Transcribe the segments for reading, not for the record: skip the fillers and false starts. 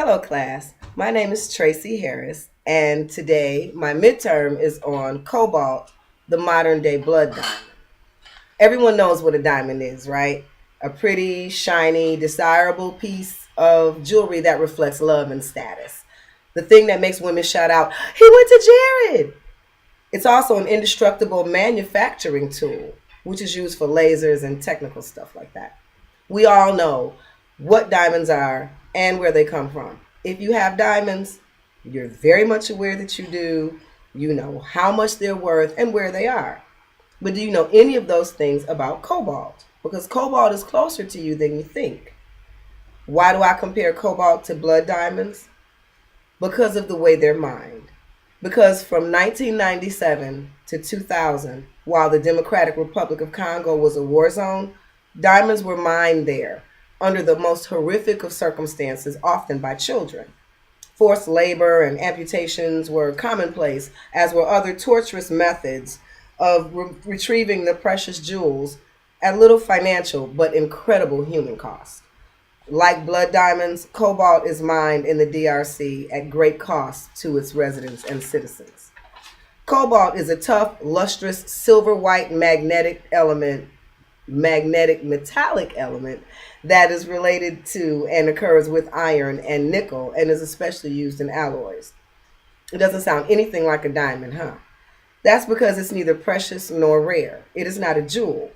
Hello, class. My name is Tracy Harris, and today my midterm is on Cobalt, the modern day blood diamond. Everyone knows what a diamond is, right? A pretty, shiny, desirable piece of jewelry that reflects love and status. The thing that makes women shout out, "He went to Jared!" It's also an indestructible manufacturing tool, which is used for lasers and technical stuff like that. We all know what diamonds are and where they come from. If you have diamonds, you're very much aware that you do. You know how much they're worth and where they are. But do you know any of those things about cobalt? Because cobalt is closer to you than you think. Why do I compare cobalt to blood diamonds? Because of the way they're mined. Because from 1997 to 2000, while the Democratic Republic of Congo was a war zone, diamonds were mined there under the most horrific of circumstances, often by children. Forced labor and amputations were commonplace, as were other torturous methods of retrieving the precious jewels at little financial but incredible human cost. Like blood diamonds, cobalt is mined in the DRC at great cost to its residents and citizens. Cobalt is a tough, lustrous, silver white magnetic metallic element that is related to and occurs with iron and nickel and is especially used in alloys. It doesn't sound anything like a diamond, huh? That's because it's neither precious nor rare. It is not a jewel,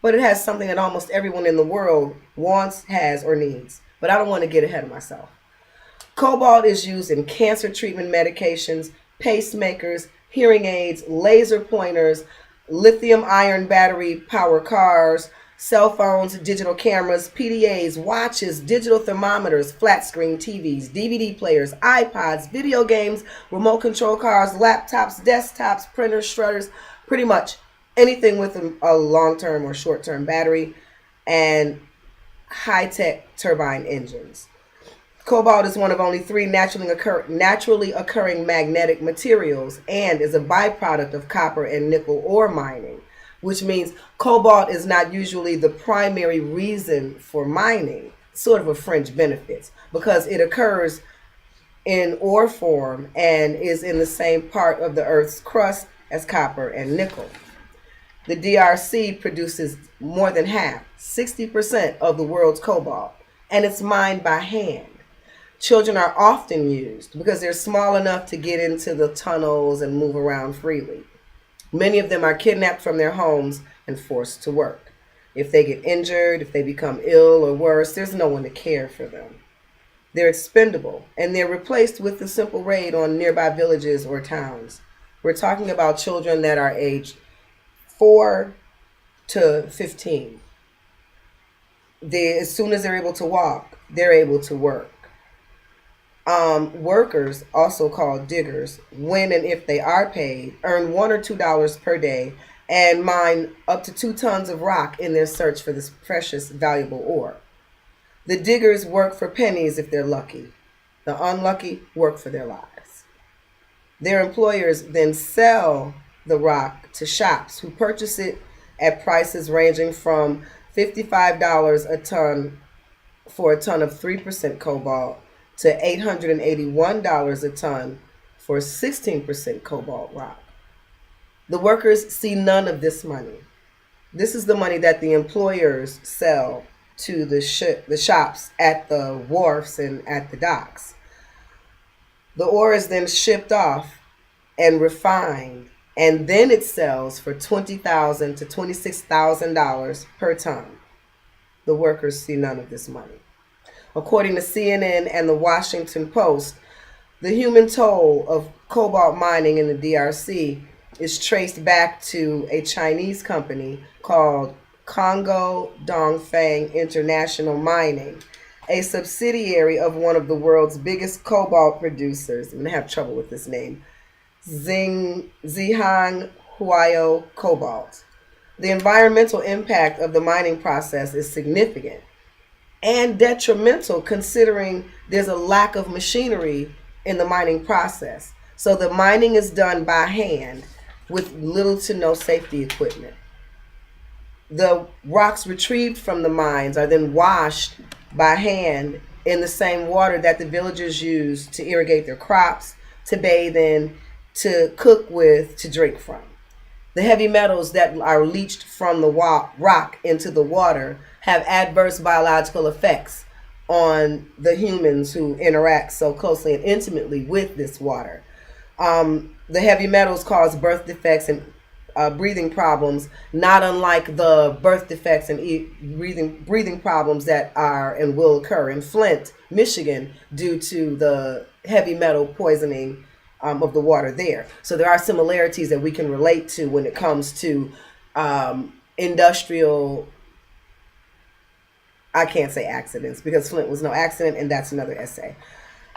but it has something that almost everyone in the world wants, has, or needs. But I don't want to get ahead of myself. Cobalt is used in cancer treatment medications, pacemakers, hearing aids, laser pointers, lithium ion battery power cars, cell phones, digital cameras, PDAs, watches, digital thermometers, flat screen TVs, DVD players, iPods, video games, remote control cars, laptops, desktops, printers, shredders, pretty much anything with a long-term or short-term battery, and high-tech turbine engines. Cobalt is one of only three naturally occurring magnetic materials and is a byproduct of copper and nickel ore mining, which means cobalt is not usually the primary reason for mining, sort of a fringe benefit, because it occurs in ore form and is in the same part of the Earth's crust as copper and nickel. The DRC produces more than half, 60% of the world's cobalt, and it's mined by hand. Children are often used because they're small enough to get into the tunnels and move around freely. Many of them are kidnapped from their homes and forced to work. If they get injured, if they become ill or worse, there's no one to care for them. They're expendable, and they're replaced with the simple raid on nearby villages or towns. We're talking about children that are aged 4 to 15. As soon as they're able to walk, they're able to work. Workers, also called diggers, when and if they are paid, earn $1 or $2 per day and mine up to 2 tons of rock in their search for this precious, valuable ore. The diggers work for pennies if they're lucky. The unlucky work for their lives. Their employers then sell the rock to shops who purchase it at prices ranging from $55 a ton for a ton of 3% cobalt to $881 a ton for 16% cobalt rock. The workers see none of this money. This is the money that the employers sell to the shops at the wharfs and at the docks. The ore is then shipped off and refined, and then it sells for $20,000 to $26,000 per ton. The workers see none of this money. According to CNN and the Washington Post, the human toll of cobalt mining in the DRC is traced back to a Chinese company called Congo Dongfang International Mining, a subsidiary of one of the world's biggest cobalt producers. I'm going to have trouble with this name. Zhejiang Huayo Cobalt. The environmental impact of the mining process is significant and detrimental considering there's a lack of machinery in the mining process. So the mining is done by hand with little to no safety equipment. The rocks retrieved from the mines are then washed by hand in the same water that the villagers use to irrigate their crops, to bathe in, to cook with, to drink from. The heavy metals that are leached from the rock into the water have adverse biological effects on the humans who interact so closely and intimately with this water. The heavy metals cause birth defects and breathing problems, not unlike the birth defects and breathing problems that are and will occur in Flint, Michigan, due to the heavy metal poisoning of the water there. So there are similarities that we can relate to when it comes to industrial. I can't say accidents because Flint was no accident, and that's another essay.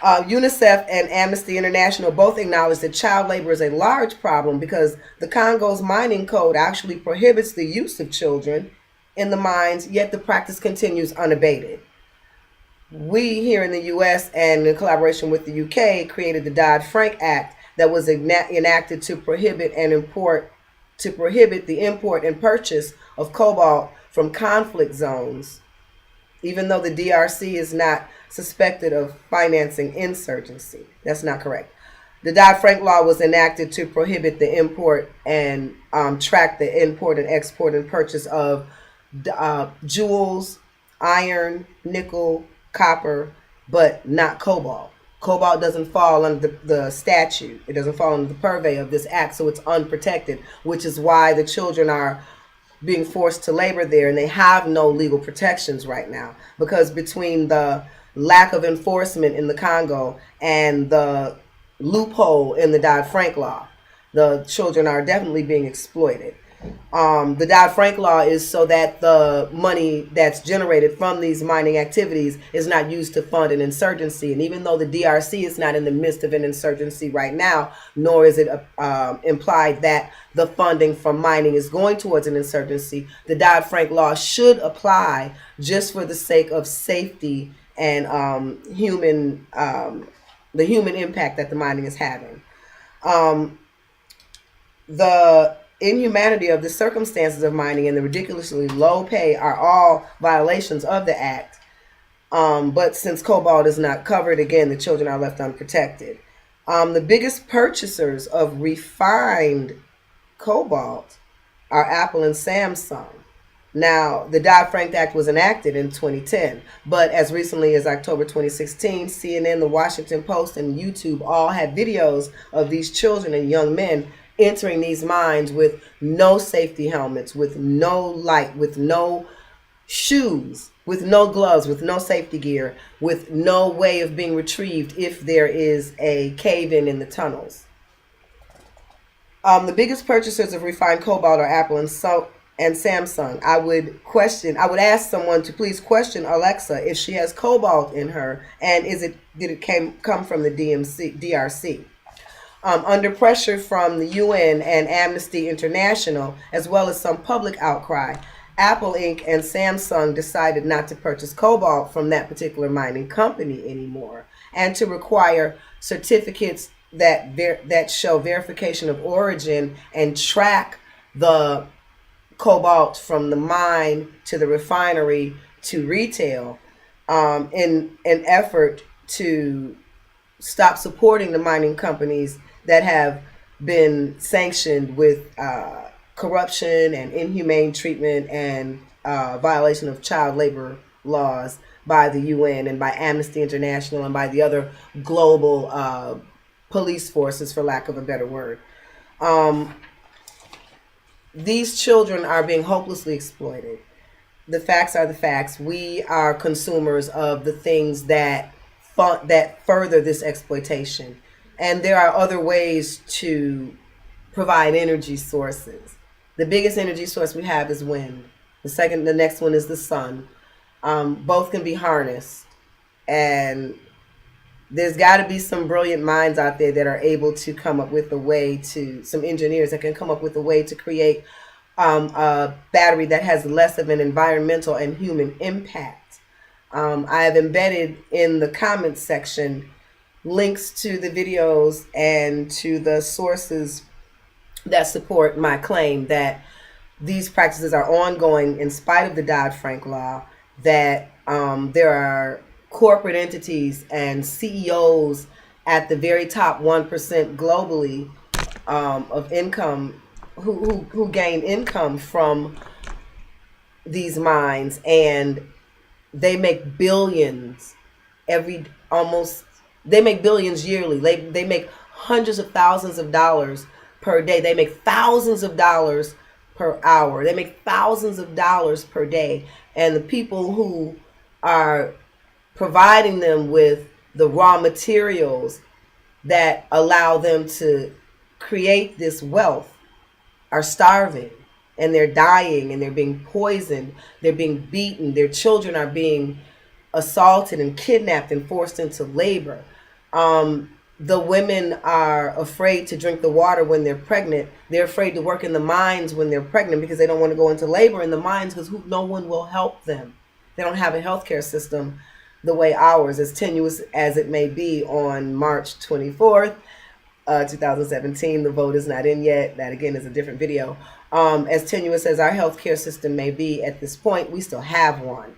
UNICEF and Amnesty International both acknowledge that child labor is a large problem because the Congo's mining code actually prohibits the use of children in the mines, yet the practice continues unabated. We here in the U.S. and in collaboration with the U.K. created the Dodd-Frank Act that was enacted to prohibit the import and purchase of cobalt from conflict zones, even though the DRC is not suspected of financing insurgency. That's not correct. The Dodd-Frank law was enacted to prohibit the import and track the import and export and purchase of jewels, iron, nickel, copper, but not cobalt. Cobalt doesn't fall under the statute. It doesn't fall under the purvey of this act, so it's unprotected, which is why the children are being forced to labor there, and they have no legal protections right now, because between the lack of enforcement in the Congo and the loophole in the Dodd-Frank law, the children are definitely being exploited. The Dodd-Frank law is so that the money that's generated from these mining activities is not used to fund an insurgency. And even though the DRC is not in the midst of an insurgency right now, nor is it implied that the funding from mining is going towards an insurgency, the Dodd-Frank law should apply just for the sake of safety and the human impact that the mining is having. The inhumanity of the circumstances of mining and the ridiculously low pay are all violations of the act. But since cobalt is not covered, again, the children are left unprotected. The biggest purchasers of refined cobalt are Apple and Samsung. Now, the Dodd-Frank Act was enacted in 2010, but as recently as October 2016, CNN, The Washington Post, and YouTube all had videos of these children and young men entering these mines with no safety helmets, with no light, with no shoes, with no gloves, with no safety gear, with no way of being retrieved if there is a cave-in in the tunnels. The biggest purchasers of refined cobalt are Apple and Samsung. I would ask someone to please question Alexa if she has cobalt in her, and did it come from the DRC? Under pressure from the UN and Amnesty International, as well as some public outcry, Apple Inc. and Samsung decided not to purchase cobalt from that particular mining company anymore, and to require certificates that show verification of origin and track the cobalt from the mine to the refinery to retail, in an effort to stop supporting the mining companies that have been sanctioned with corruption and inhumane treatment and violation of child labor laws by the UN and by Amnesty International and by the other global police forces, for lack of a better word. These children are being hopelessly exploited. The facts are the facts. We are consumers of the things that further this exploitation. And there are other ways to provide energy sources. The biggest energy source we have is wind. The next one is the sun. Both can be harnessed. And there's got to be some brilliant minds out there that are able to come up with some engineers that can come up with a way to create a battery that has less of an environmental and human impact. I have embedded in the comments section links to the videos and to the sources that support my claim that these practices are ongoing in spite of the Dodd-Frank law, that there are corporate entities and CEOs at the very top 1% globally of income who gain income from these mines, and they make billions every almost they make billions yearly. They make hundreds of thousands of dollars per day. They make thousands of dollars per hour. They make thousands of dollars per day. And the people who are providing them with the raw materials that allow them to create this wealth are starving, and they're dying, and they're being poisoned, they're being beaten, their children are being assaulted and kidnapped and forced into labor. The women are afraid to drink the water when they're pregnant. They're afraid to work in the mines when they're pregnant because they don't want to go into labor in the mines because no one will help them. They don't have a healthcare system the way ours, as tenuous as it may be. On March 24th, 2017, the vote is not in yet. That again is a different video. As tenuous as our healthcare system may be at this point, we still have one.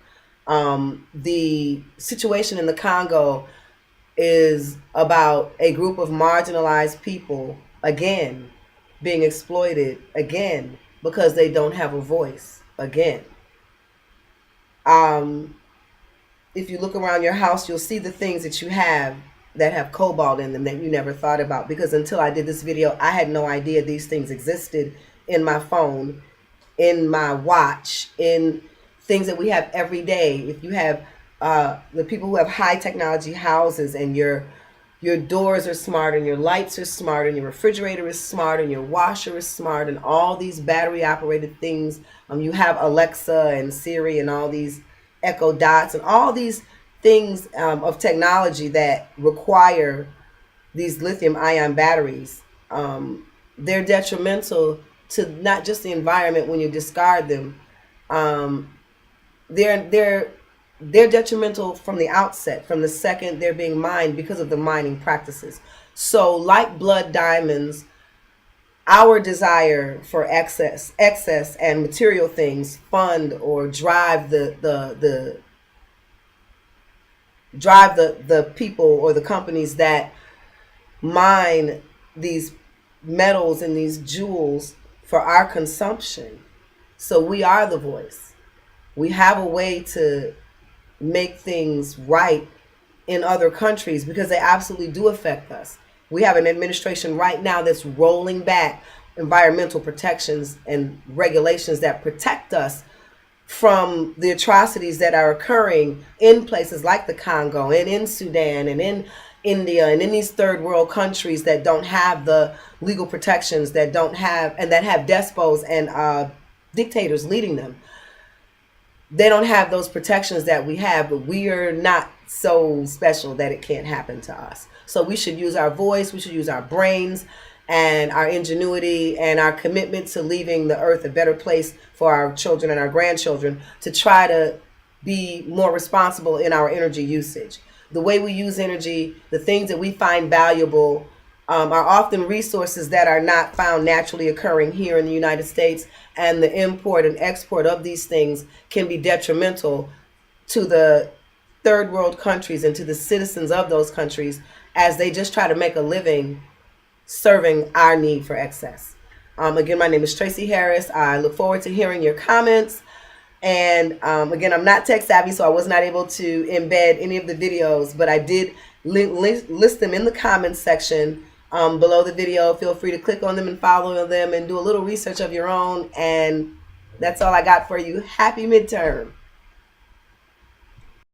The situation in the Congo is about a group of marginalized people, again, being exploited, again, because they don't have a voice, again. If you look around your house, you'll see the things that you have that have cobalt in them that you never thought about, because until I did this video, I had no idea these things existed in my phone, in my watch, in things that we have every day. If you have the people who have high technology houses, and your doors are smart, and your lights are smart, and your refrigerator is smart, and your washer is smart, and all these battery operated things. You have Alexa and Siri and all these Echo Dots and all these things of technology that require these lithium ion batteries. They're detrimental to not just the environment when you discard them. They're detrimental from the outset, from the second they're being mined, because of the mining practices. So like blood diamonds, our desire for excess and material things fund or drive the people or the companies that mine these metals and these jewels for our consumption. So we are the voice. We have a way to make things right in other countries because they absolutely do affect us. We have an administration right now that's rolling back environmental protections and regulations that protect us from the atrocities that are occurring in places like the Congo and in Sudan and in India and in these third world countries that don't have the legal protections, that don't have, and that have despots and dictators leading them. They don't have those protections that we have, but we are not so special that it can't happen to us. So we should use our voice, we should use our brains and our ingenuity and our commitment to leaving the earth a better place for our children and our grandchildren, to try to be more responsible in our energy usage. The way we use energy, the things that we find valuable, are often resources that are not found naturally occurring here in the United States, and the import and export of these things can be detrimental to the third world countries and to the citizens of those countries as they just try to make a living serving our need for excess. Again, my name is Tracy Harris. I look forward to hearing your comments. And again, I'm not tech savvy, so I was not able to embed any of the videos, but I did list them in the comments section below the video. Feel free to click on them and follow them and do a little research of your own. And that's all I got for you. Happy midterm.